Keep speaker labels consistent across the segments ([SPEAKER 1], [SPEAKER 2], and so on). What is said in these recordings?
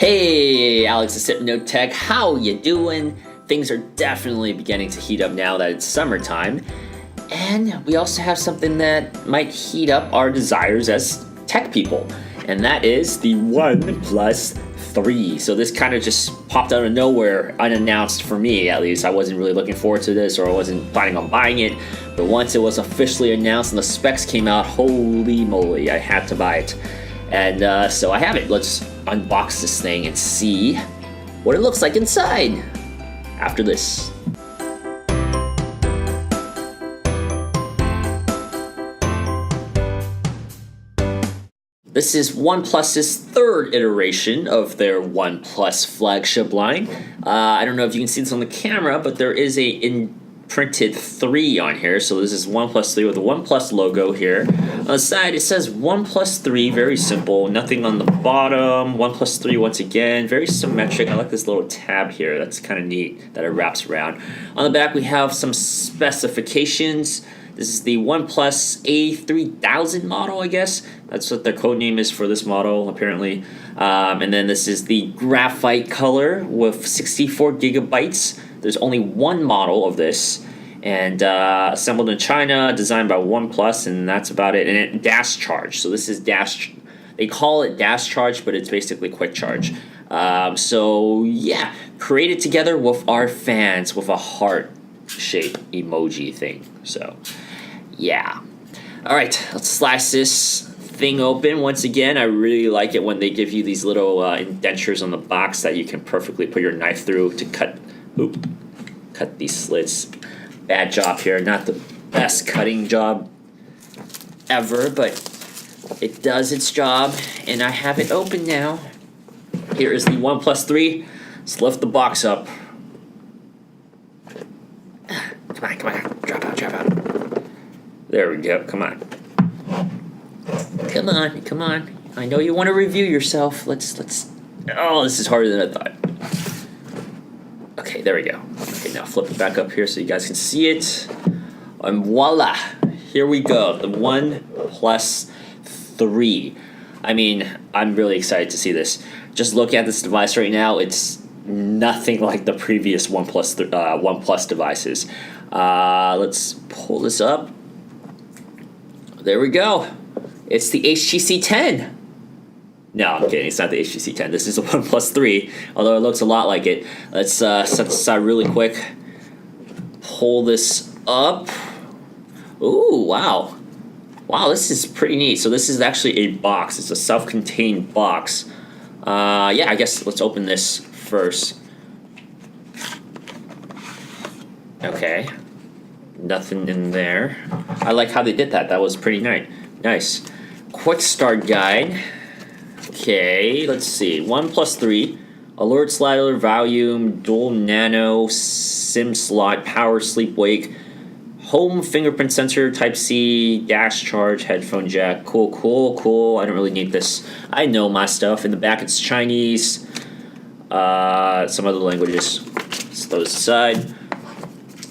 [SPEAKER 1] Hey, Alex at Note Tech, how you doing? Things are definitely beginning to heat up now that it's summertime. And we also have something that might heat up our desires as tech people. And that is the OnePlus 3. So this kind of just popped out of nowhere, unannounced for me at least. I wasn't really looking forward to this, or I wasn't planning on buying it. But once it was officially announced and the specs came out, holy moly, I had to buy it. And so I have it. Let's unbox this thing and see what it looks like inside after this. This is OnePlus's third iteration of their OnePlus flagship line. I don't know if you can see this on the camera, but there is a imprinted 3 on here. So this is OnePlus 3 with the OnePlus logo here. On the side, it says OnePlus 3, very simple. Nothing on the bottom. OnePlus 3 once again, very symmetric. I like this little tab here. That's kind of neat that it wraps around. On the back, we have some specifications. This is the OnePlus A3000 model, I guess. That's what their code name is for this model, apparently. And then this is the graphite color with 64 gigabytes. There's only one model of this, and assembled in China, designed by OnePlus, and that's about it. And it dash charge. So this is dash. They call it dash charge, but it's basically quick charge. So yeah, created together with our fans with a heart-shaped emoji thing. So yeah. All right, let's slice this thing open. Once again, I really like it when they give you these little indentures on the box that you can perfectly put your knife through to cut these slits. Bad job here, not the best cutting job ever, but it does its job, and I have it open now. Here is the OnePlus 3. Let's lift the box up. Come on, drop out. There we go, come on. Come on. I know you want to review yourself. Let's. Oh, this is harder than I thought. Okay, there we go. Okay, now flip it back up here so you guys can see it. And voila, here we go, the OnePlus 3. I mean, I'm really excited to see this. Just looking at this device right now, it's nothing like the previous OnePlus devices. Let's pull this up. There we go. It's the HTC 10. No, I'm kidding. It's not the HTC 10. This is the OnePlus 3, although it looks a lot like it. Let's set this aside really quick. Pull this up. Ooh, wow. Wow, this is pretty neat. So this is actually a box. It's a self-contained box. Yeah, I guess let's open this first. Okay. Nothing in there. I like how they did that. That was pretty nice. Quick start guide. Okay, let's see. OnePlus 3, alert slider, volume, dual nano, SIM slot, power, sleep, wake, home fingerprint sensor, Type-C, dash charge, headphone jack. Cool. I don't really need this. I know my stuff. In the back, it's Chinese. Some other languages. Let's throw this aside.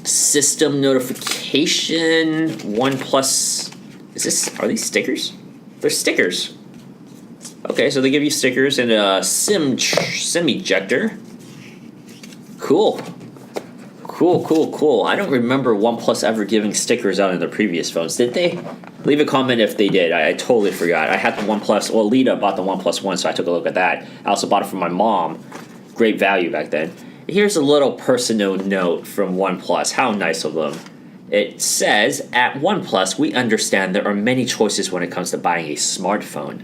[SPEAKER 1] System notification. OnePlus. Are these stickers? They're stickers. Okay, so they give you stickers and a SIM ejector. Cool. I don't remember OnePlus ever giving stickers out in their previous phones. Did they? Leave a comment if they did. I totally forgot. I had the OnePlus. Well, Lita bought the OnePlus 1, so I took a look at that. I also bought it from my mom. Great value back then. Here's a little personal note from OnePlus. How nice of them. It says, at OnePlus, we understand there are many choices when it comes to buying a smartphone.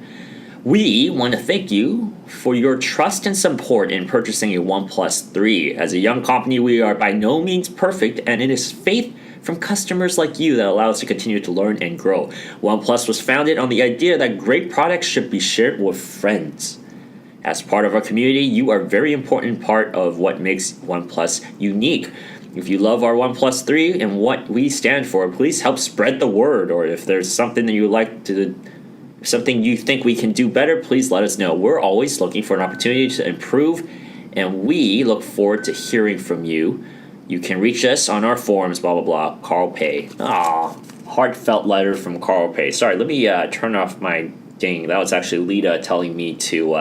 [SPEAKER 1] We want to thank you for your trust and support in purchasing a OnePlus 3. As a young company, we are by no means perfect, and it is faith from customers like you that allow us to continue to learn and grow. OnePlus was founded on the idea that great products should be shared with friends. As part of our community, you are a very important part of what makes OnePlus unique. If you love our OnePlus 3 and what we stand for, please help spread the word. Or if there's something that you would like to, something you think we can do better, please let us know. We're always looking for an opportunity to improve, and we look forward to hearing from you. You can reach us on our forums, blah, blah, blah. Carl Pei. Heartfelt letter from Carl Pei. Sorry, let me turn off my ding. That was actually Lita telling me to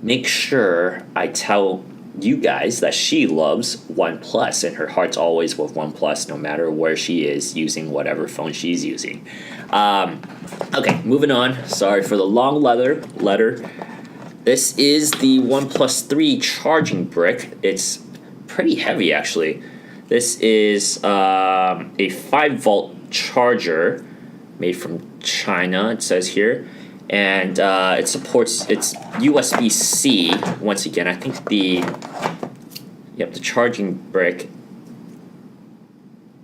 [SPEAKER 1] make sure I tell you guys that she loves OnePlus and her heart's always with OnePlus no matter where she is using whatever phone she's using. Okay, moving on. Sorry for the long letter. This is the OnePlus 3 charging brick. It's pretty heavy actually. This is a 5-volt charger made from China, it says here. And it supports, it's USB-C. Once again, I think the charging brick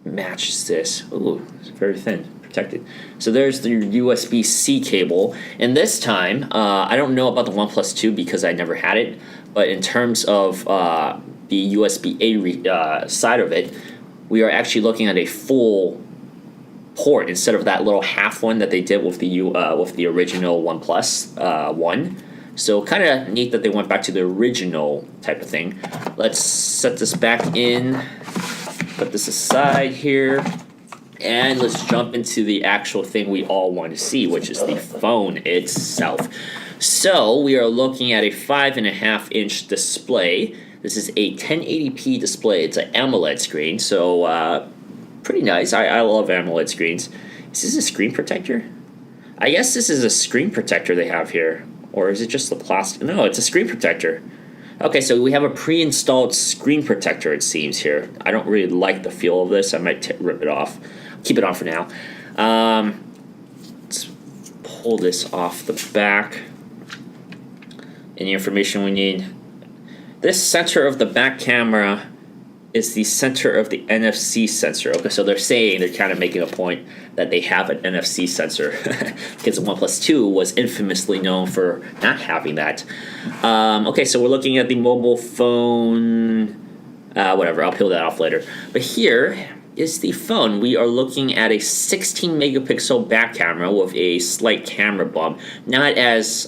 [SPEAKER 1] matches this. Ooh, it's very thin, protected. So there's the USB-C cable. And this time, I don't know about the OnePlus 2 because I never had it. But in terms of the USB-A side of it, we are actually looking at a full port instead of that little half one that they did with the original OnePlus 1. So kind of neat that they went back to the original type of thing. Let's set this back in, put this aside here, and let's jump into the actual thing we all want to see, which is the phone itself. So we are looking at a 5.5-inch display. This is a 1080p display. It's an AMOLED screen, so pretty nice. I love AMOLED screens. Is this a screen protector? I guess this is a screen protector they have here. Or is it just the plastic? No, it's a screen protector. Okay, so we have a pre-installed screen protector, it seems, here. I don't really like the feel of this. I might rip it off. Keep it on for now. Let's pull this off the back. Any information we need. This center of the back camera is the center of the NFC sensor. Okay, so they're kind of making a point that they have an NFC sensor because the OnePlus 2 was infamously known for not having that. Okay, so we're looking at the mobile phone, whatever, I'll peel that off later. But here is the phone. We are looking at a 16 megapixel back camera with a slight camera bump. Not as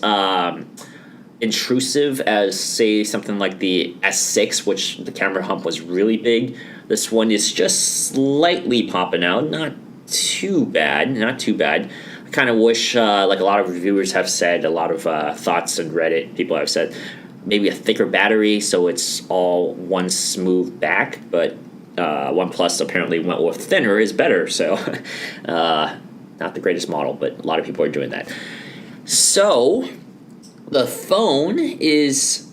[SPEAKER 1] intrusive as, say, something like the S6, which the camera hump was really big. This one is just slightly popping out. Not too bad. I kind of wish, like a lot of reviewers have said, a lot of thoughts on Reddit, people have said, maybe a thicker battery so it's all one smooth back, but OnePlus apparently went with thinner is better, so not the greatest model, but a lot of people are doing that. So the phone is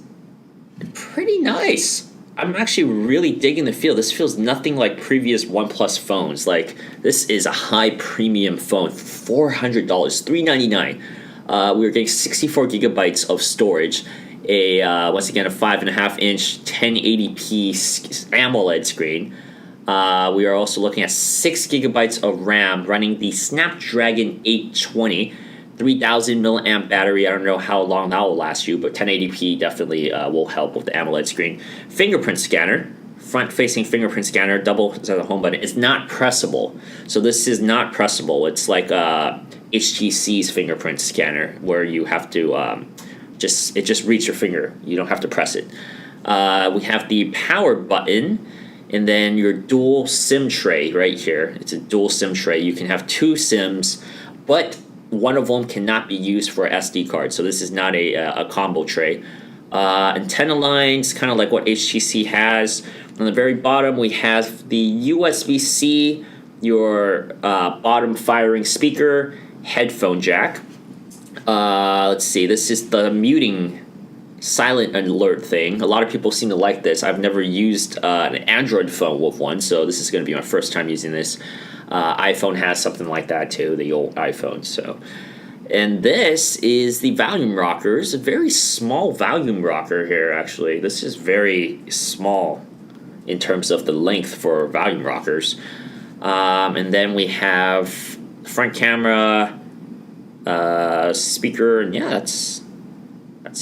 [SPEAKER 1] pretty nice. I'm actually really digging the feel. This feels nothing like previous OnePlus phones. Like, this is a high premium phone, $400, $399. We were getting 64 gigabytes of storage. Once again, a 5.5-inch 1080p AMOLED screen. We are also looking at 6 gigabytes of RAM running the Snapdragon 820. 3,000 milliamp battery. I don't know how long that will last you, but 1080p definitely will help with the AMOLED screen. Fingerprint scanner, front-facing fingerprint scanner, double the home button. It's not pressable, so this is not pressable. It's like HTC's fingerprint scanner, where you have to it just reads your finger. You don't have to press it. We have the power button, and then your dual SIM tray right here. It's a dual SIM tray. You can have 2 SIMs, but one of them cannot be used for SD card, so this is not a combo tray. Antenna lines, kind of like what HTC has. On the very bottom, we have the USB-C, your bottom firing speaker, headphone jack. Let's see, this is the muting silent alert thing. A lot of people seem to like this. I've never used an Android phone with one, so this is going to be my first time using this. iPhone has something like that too, the old iPhone. So, and this is the volume rockers. A very small volume rocker here, actually. This is very small in terms of the length for volume rockers. And then we have front camera, speaker, and yeah, that's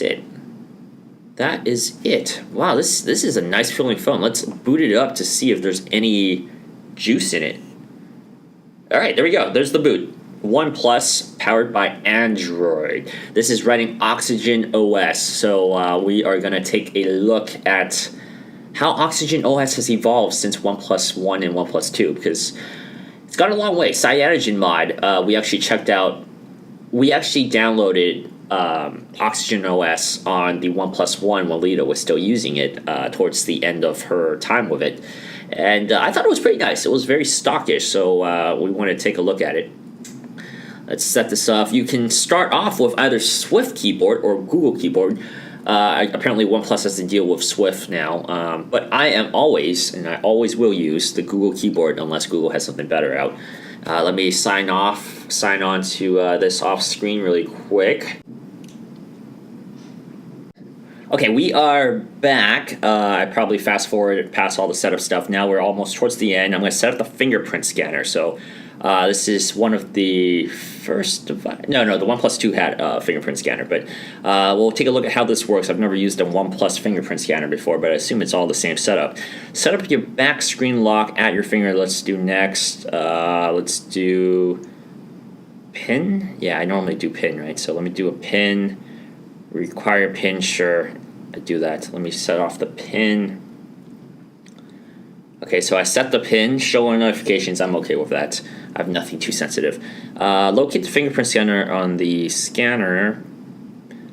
[SPEAKER 1] it. That is it. Wow, this is a nice feeling phone. Let's boot it up to see if there's any juice in it. All right, there we go. There's the boot. OnePlus, powered by Android. This is running Oxygen OS, so we are going to take a look at how Oxygen OS has evolved since OnePlus 1 and OnePlus 2, because it's gone a long way. Cyanogen mod, we actually checked out. We actually downloaded Oxygen OS on the OnePlus One when Lita was still using it towards the end of her time with it. And I thought it was pretty nice. It was very stockish, so we want to take a look at it. Let's set this up. You can start off with either Swift keyboard or Google keyboard. Apparently OnePlus has to deal with Swift now, but I always will use the Google keyboard unless Google has something better out. Let me sign on to this off screen really quick. Okay, we are back. I probably fast forwarded past all the setup stuff. Now we're almost towards the end. I'm going to set up the fingerprint scanner. So this is one of the first device. No, the OnePlus 2 had a fingerprint scanner, but we'll take a look at how this works. I've never used a OnePlus fingerprint scanner before, but I assume it's all the same setup. Set up your back screen lock at your finger. Let's do next. Let's do pin. Yeah, I normally do pin, right? So let me do a pin. Require pin, sure. I do that. Let me set off the pin. Okay, so I set the pin, show notifications. I'm okay with that. I have nothing too sensitive. Locate the fingerprint scanner on the scanner.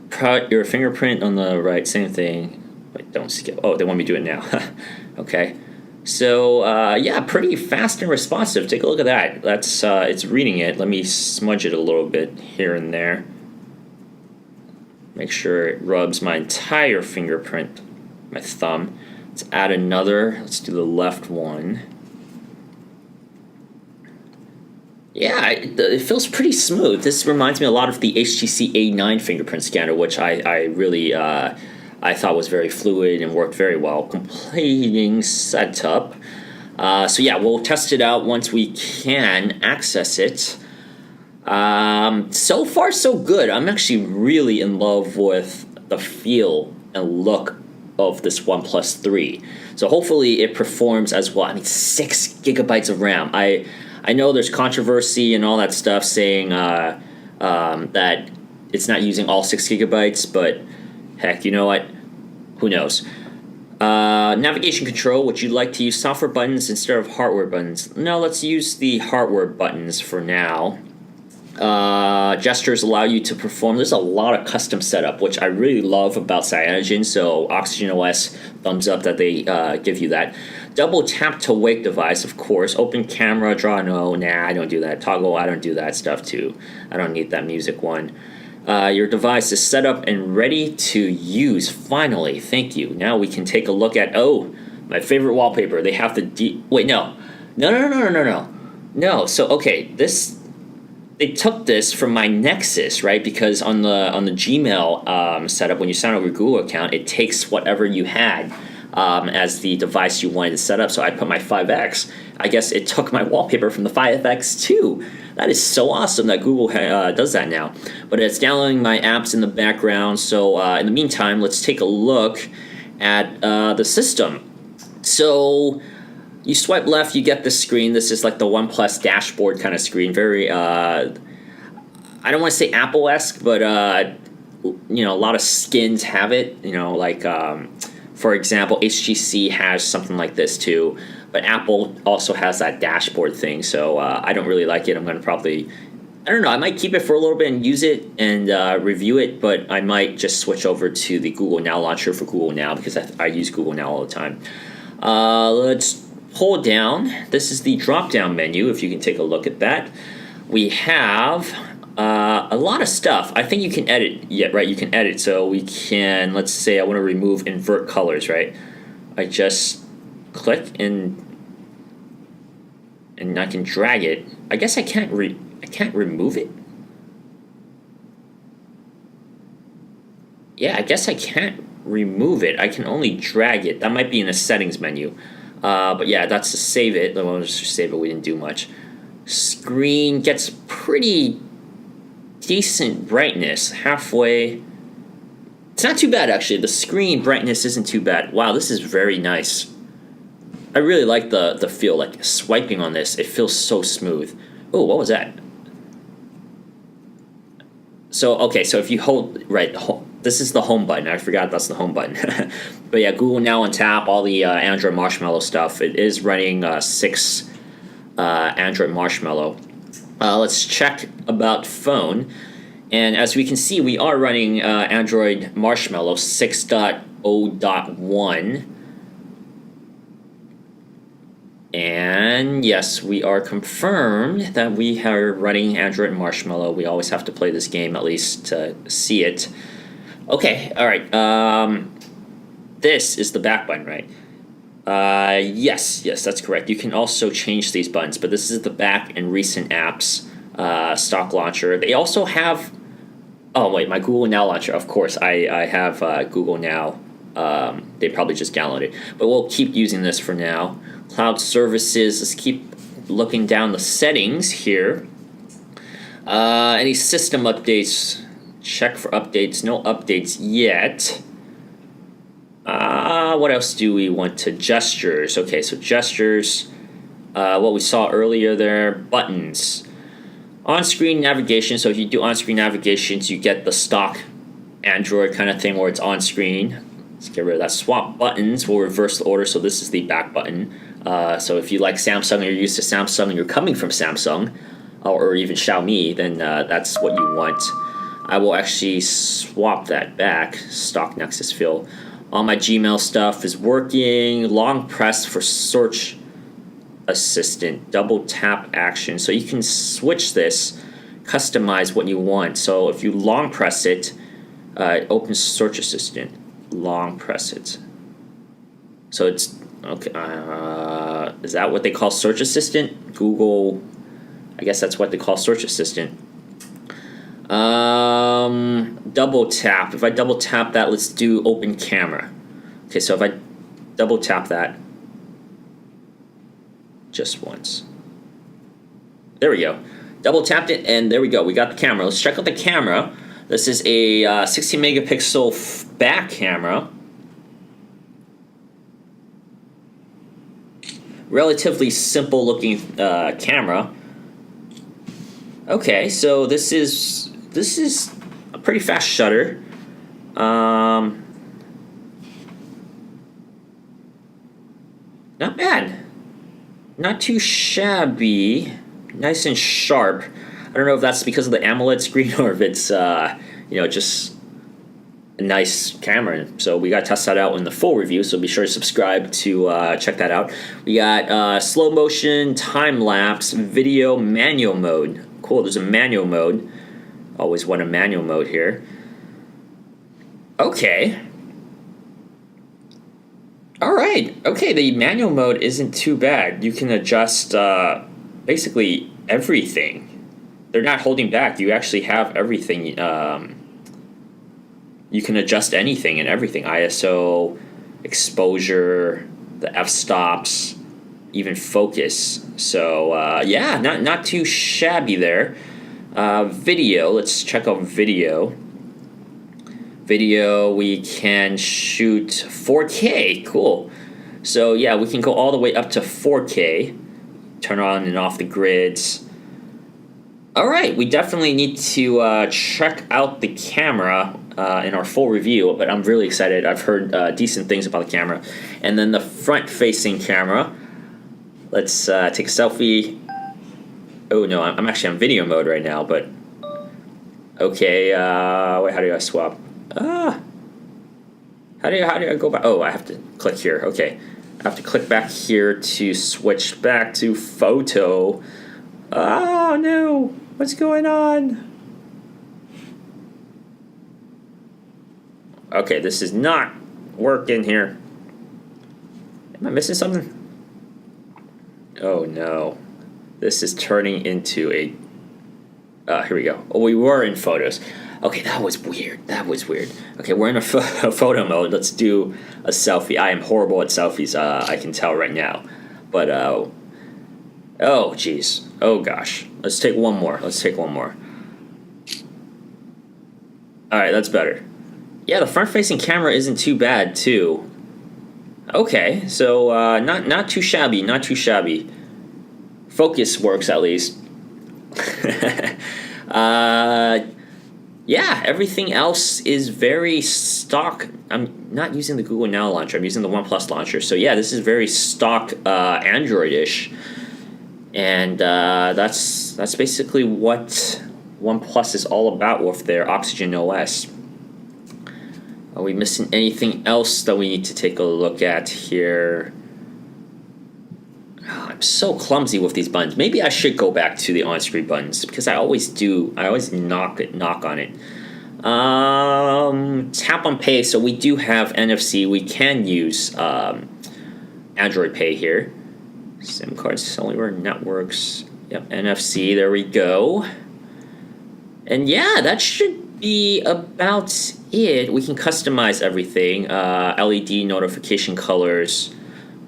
[SPEAKER 1] Put your fingerprint on the right. Same thing. Wait, don't skip. Oh, they want me to do it now. Okay. So yeah, pretty fast and responsive. Take a look at that. That's it's reading it. Let me smudge it a little bit here and there. Make sure it rubs my entire fingerprint, my thumb. Let's add another. Let's do the left one. Yeah, it feels pretty smooth. This reminds me a lot of the HTC A9 fingerprint scanner, which I really I thought was very fluid and worked very well. Completing setup. So yeah, we'll test it out once we can access it. So far so good. I'm actually really in love with the feel and look of this OnePlus 3. So hopefully it performs as well. I mean, 6 gigabytes of RAM. I know there's controversy and all that stuff saying that it's not using all 6 gigabytes, but heck, you know what? Who knows? Navigation control, would you like to use software buttons instead of hardware buttons? No, let's use the hardware buttons for now. Gestures allow you to perform. There's a lot of custom setup, which I really love about Cyanogen. So Oxygen OS, thumbs up that they give you that. Double tap to wake device, of course. Open camera, draw, no, nah, I don't do that. Toggle, I don't do that stuff too. I don't need that music one. Your device is set up and ready to use. Finally, thank you. Now we can take a look at, my favorite wallpaper. They have the wait, no. No, so okay, they took this from my Nexus, right? Because on the Gmail setup, when you sign up your Google account, it takes whatever you had as the device you wanted to set up. So I put my 5X. I guess it took my wallpaper from the 5X too. That is so awesome that Google does that now. But it's downloading my apps in the background. So in the meantime, let's take a look at the system. So you swipe left, you get this screen. This is like the OnePlus dashboard kind of screen. Very, I don't want to say Apple-esque, but, a lot of skins have it. Like, for example, HTC has something like this too. But Apple also has that dashboard thing. So I don't really like it. I'm going to probably, I don't know, I might keep it for a little bit and use it and review it. But I might just switch over to the Google Now launcher for Google Now because I use Google Now all the time. Let's pull down. This is the drop-down menu, if you can take a look at that. We have a lot of stuff. I think you can edit. Yeah, right, you can edit. So we can, let's say I want to remove invert colors, right? I just click and I can drag it. I guess I can't remove it. Yeah, I guess I can't remove it. I can only drag it. That might be in the settings menu. But yeah, that's to save it. Let's just save it. We didn't do much. Screen gets pretty decent brightness. Halfway. It's not too bad, actually. The screen brightness isn't too bad. Wow, this is very nice. I really like the feel. Like swiping on this, it feels so smooth. Oh, what was that? So, okay, so if you hold, right, this is the home button. I forgot that's the home button. But yeah, Google Now on tap, all the Android Marshmallow stuff. It is running 6 Android Marshmallow. Let's check about phone. And as we can see, we are running Android Marshmallow 6.0.1. And yes, we are confirmed that we are running Android Marshmallow. We always have to play this game at least to see it. Okay, all right. This is the back button, right? Yes, that's correct. You can also change these buttons, but this is the back and recent apps stock launcher. They also have... Oh, wait, my Google Now launcher. Of course, I have Google Now. They probably just downloaded it. But we'll keep using this for now. Cloud services. Let's keep looking down the settings here. Any system updates? Check for updates. No updates yet. What else do we want to gestures? Okay, so gestures. What we saw earlier there. Buttons. On-screen navigation. So if you do on-screen navigations, you get the stock Android kind of thing where it's on-screen. Let's get rid of that. Swap buttons will reverse the order. So this is the back button. So if you like Samsung and you're used to Samsung and you're coming from Samsung or even Xiaomi, then that's what you want. I will actually swap that back. Stock Nexus fill. All my Gmail stuff is working. Long press for search assistant. Double tap action. So you can switch this, customize what you want. So if you long press it, it opens search assistant. Long press it. So it's okay. Is that what they call search assistant? Google. I guess that's what they call search assistant. Double tap. If I double tap that, let's do open camera. Okay, so if I double tap that just once. There we go. Double tapped it, and there we go. We got the camera. Let's check out the camera. This is a 16 megapixel back camera. Relatively simple looking camera. Okay, so this is a pretty fast shutter. Not bad. Not too shabby. Nice and sharp. I don't know if that's because of the AMOLED screen or if it's just a nice camera. So we got to test that out in the full review. So be sure to subscribe to check that out. We got slow motion, time lapse, video, manual mode. Cool. There's a manual mode. Always want a manual mode here. Okay. All right. Okay, the manual mode isn't too bad. You can adjust basically everything. They're not holding back. You actually have everything. You can adjust anything and everything. ISO, exposure, the f-stops, even focus. So, yeah, not too shabby there. Video. Let's check out video. Video, we can shoot 4K. Cool. So, yeah, we can go all the way up to 4K. Turn on and off the grids. All right, we definitely need to check out the camera in our full review, but I'm really excited. I've heard decent things about the camera. And then the front-facing camera. Let's take a selfie. Oh, no, I'm actually on video mode right now, but... Okay, wait, how do I swap? How do I go back? Oh, I have to click here. Okay, I have to click back here to switch back to photo. Oh, no. What's going on? Okay, this is not working here. Am I missing something? Oh, no. This is turning into a... here we go. Oh, we were in photos. Okay, that was weird. Okay, we're in a photo mode. Let's do a selfie. I am horrible at selfies, I can tell right now. But, oh, jeez. Oh, gosh. Let's take one more. All right, that's better. Yeah, the front-facing camera isn't too bad, too. Okay, so not too shabby. Focus works, at least. Yeah, everything else is very stock. I'm not using the Google Now launcher. I'm using the OnePlus launcher. So yeah, this is very stock Android-ish. And that's basically what OnePlus is all about with their Oxygen OS. Are we missing anything else that we need to take a look at here? Oh, I'm so clumsy with these buttons. Maybe I should go back to the on-screen buttons because I always do. I always knock on it. Tap on Pay. So we do have NFC. We can use Android Pay here. SIM cards, cellular networks. Yep, NFC. There we go. And yeah, that should be about it. We can customize everything. LED notification colors.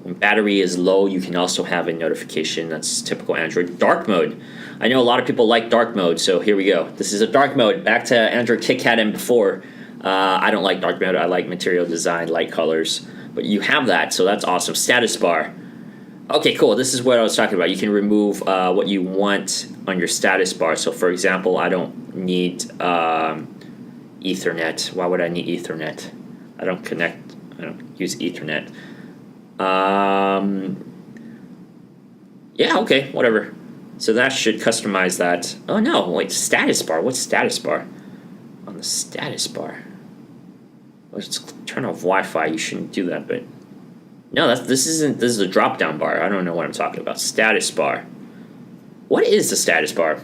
[SPEAKER 1] When battery is low, you can also have a notification. That's typical Android. Dark mode. I know a lot of people like dark mode, so here we go. This is a dark mode. Back to Android KitKat and before. I don't like dark mode. I like material design, light colors. But you have that, so that's awesome. Status bar. Okay, cool. This is what I was talking about. You can remove what you want on your status bar. So, for example, I don't need Ethernet. Why would I need Ethernet? I don't use Ethernet. Yeah, okay, whatever. So that should customize that. Oh no, wait, status bar. What's status bar? On the status bar. Let's turn off Wi-Fi. You shouldn't do that, but no, this is a drop-down bar. I don't know what I'm talking about. Status bar. What is the status bar?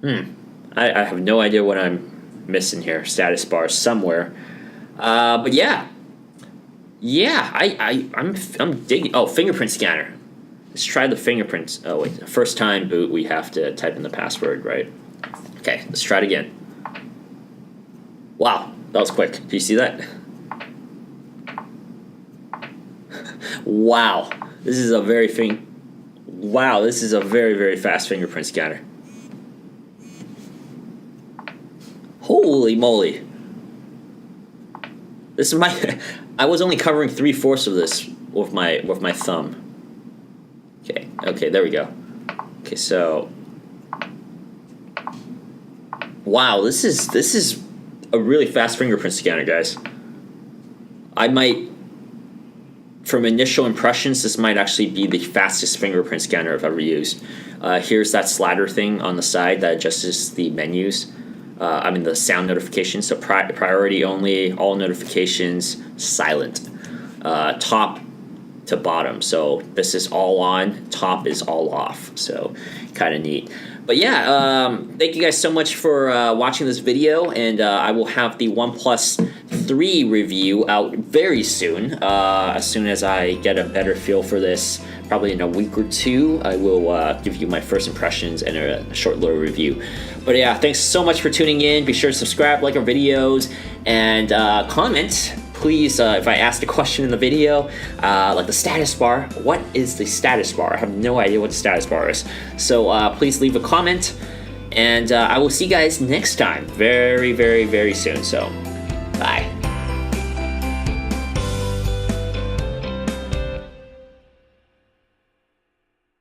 [SPEAKER 1] I have no idea what I'm missing here. Status bar somewhere. But yeah. Yeah, I'm digging. Oh, fingerprint scanner. Let's try the fingerprints. Oh wait, first time boot, we have to type in the password, right? Okay, let's try it again. Wow, that was quick. Do you see that? Wow, this is a very very fast fingerprint scanner. Holy moly! This is my. I was only covering 3/4 of this with my thumb. Okay, there we go. Okay, so wow, this is a really fast fingerprint scanner, guys. I might, from initial impressions, this might actually be the fastest fingerprint scanner I've ever used. Here's that slider thing on the side that adjusts the menus. The sound notifications. So priority only, all notifications, silent. Top to bottom. So this is all on, top is all off. So kind of neat. But yeah, thank you guys so much for watching this video, and I will have the OnePlus 3 review out very soon. As soon as I get a better feel for this, probably in a week or two, I will give you my first impressions and a short little review. But yeah, thanks so much for tuning in. Be sure to subscribe, like our videos, and comment. Please, if I asked a question in the video, like the status bar, what is the status bar? I have no idea what the status bar is. So please leave a comment, and I will see you guys next time very, very, very soon. So, bye.